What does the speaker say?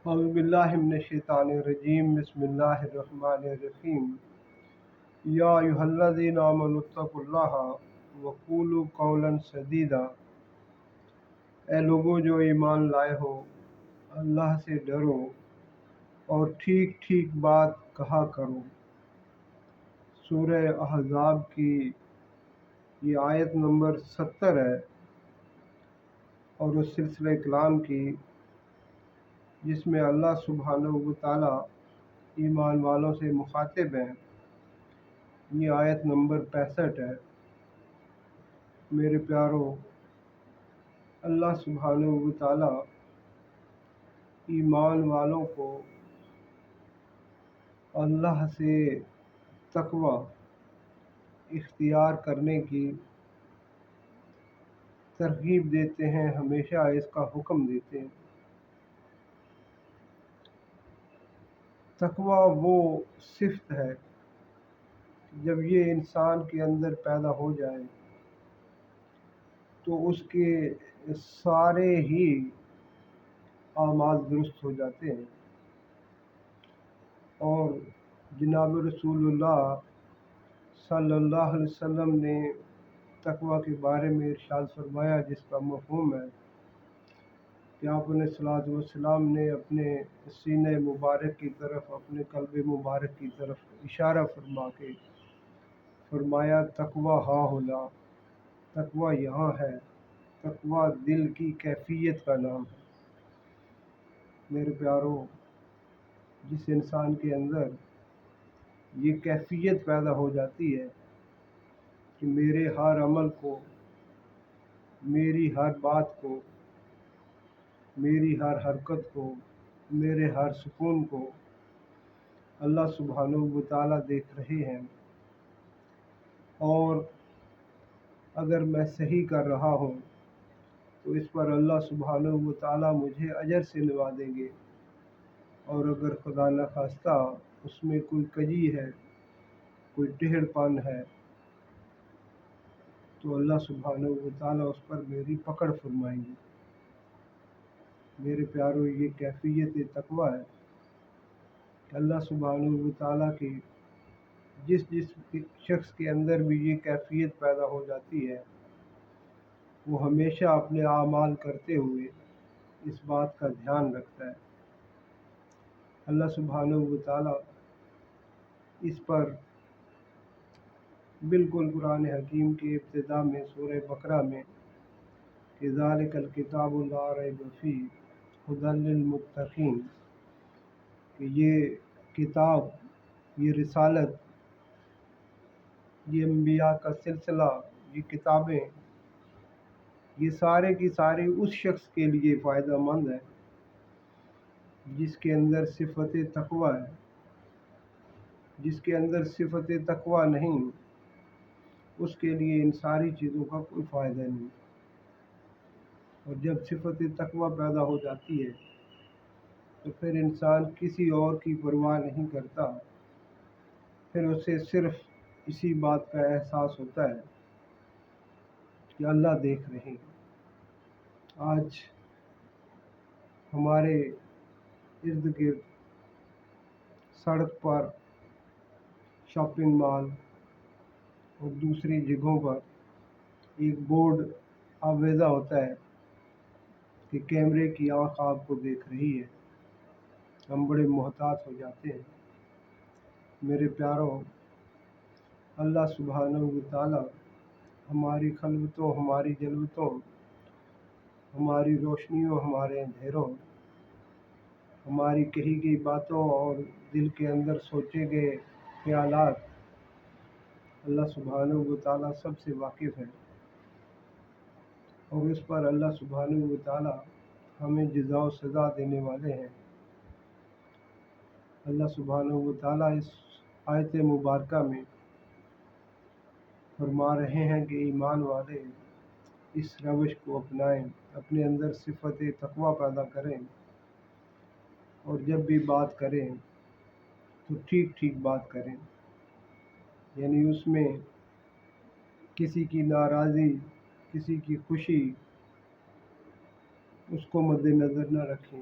اعوذ باللہ من الشیطان الرجیم بسم اللہ الرحمن الرحیم یا ایھا الذین آمنوا اتقوا اللہ وقولوا قولا سدیدا، اے لوگو جو ایمان لائے ہو، اللہ سے ڈرو اور ٹھیک ٹھیک بات کہا کرو۔ سورہ احزاب کی یہ آیت نمبر 70 ہے اور اس سلسلہ کلام کی جس میں اللہ سبحانہ و تعالیٰ ایمان والوں سے مخاطب ہیں، یہ آیت نمبر 65 ہے۔ میرے پیارو، اللہ سبحانہ و تعالیٰ ایمان والوں کو اللہ سے تقوی اختیار کرنے کی ترغیب دیتے ہیں، ہمیشہ اس کا حکم دیتے ہیں۔ تقوی وہ صفت ہے جب یہ انسان کے اندر پیدا ہو جائے تو اس کے سارے ہی اعمال درست ہو جاتے ہیں۔ اور جناب رسول اللہ صلی اللہ علیہ وسلم نے تقوی کے بارے میں ارشاد فرمایا، جس کا مفہوم ہے کہ آپ علیہ الصلوۃ والسلام نے اپنے سینہ مبارک کی طرف، اپنے قلب مبارک کی طرف اشارہ فرما کے فرمایا، تقوی ہا ہنا، تقوی یہاں ہے۔ تقوی دل کی کیفیت کا نام ہے۔ میرے پیارو، جس انسان کے اندر یہ کیفیت پیدا ہو جاتی ہے کہ میرے ہر عمل کو، میری ہر بات کو، میری ہر حرکت کو، میرے ہر سکون کو اللہ سبحانہ و تعالیٰ دیکھ رہے ہیں، اور اگر میں صحیح کر رہا ہوں تو اس پر اللہ سبحانہ و تعالیٰ مجھے اجر سے نوازیں گے، اور اگر خدا نخواستہ اس میں کوئی کجی ہے، کوئی ٹیڑھ پن ہے، تو اللہ سبحانہ و تعالیٰ اس پر میری پکڑ فرمائیں گے۔ میرے پیارو، یہ کیفیت تقوی ہے کہ اللہ سبحانہ و تعالیٰ کی جس شخص کے اندر بھی یہ کیفیت پیدا ہو جاتی ہے، وہ ہمیشہ اپنے اعمال کرتے ہوئے اس بات کا دھیان رکھتا ہے۔ اللہ سبحانہ و تعالیٰ اس پر بالکل قرآن حکیم کی ابتدا میں سورہ بقرہ میں کہ ذالک الکتاب لا ریب فیہ ھدی للمتقین، کہ یہ کتاب، یہ رسالت، یہ انبیاء کا سلسلہ، یہ کتابیں، یہ سارے کی ساری اس شخص کے لیے فائدہ مند ہے جس کے اندر صفت تقوی ہے۔ جس کے اندر صفت تقوی نہیں، اس کے لیے ان ساری چیزوں کا کوئی فائدہ نہیں۔ اور جب صفت تقوی پیدا ہو جاتی ہے تو پھر انسان کسی اور کی پرواہ نہیں کرتا، پھر اسے صرف اسی بات کا احساس ہوتا ہے کہ اللہ دیکھ رہے ہیں۔ آج ہمارے ارد گرد سڑک پر، شاپنگ مال اور دوسری جگہوں پر ایک بورڈ آویزہ ہوتا ہے کہ کیمرے کی آنکھ آپ کو دیکھ رہی ہے۔ ہم بڑے محتاط ہو جاتے ہیں۔ میرے پیارو، اللہ سبحانہ و تعالیٰ ہماری خلوتوں، ہماری جلوتوں، ہماری روشنیوں، ہمارے اندھیروں، ہماری کہی گئی باتوں اور دل کے اندر سوچے گئے خیالات، اللہ سبحانہ و تعالیٰ سب سے واقف ہے، اور اس پر اللہ سبحانہ و تعالیٰ ہمیں جزا و سزا دینے والے ہیں۔ اللہ سبحانہ و تعالیٰ اس آیت مبارکہ میں فرما رہے ہیں کہ ایمان والے اس روش کو اپنائیں، اپنے اندر صفت تقوی پیدا کریں، اور جب بھی بات کریں تو ٹھیک ٹھیک بات کریں، یعنی اس میں کسی کی ناراضی، کسی کی خوشی، اس کو مد نظر نہ رکھیں،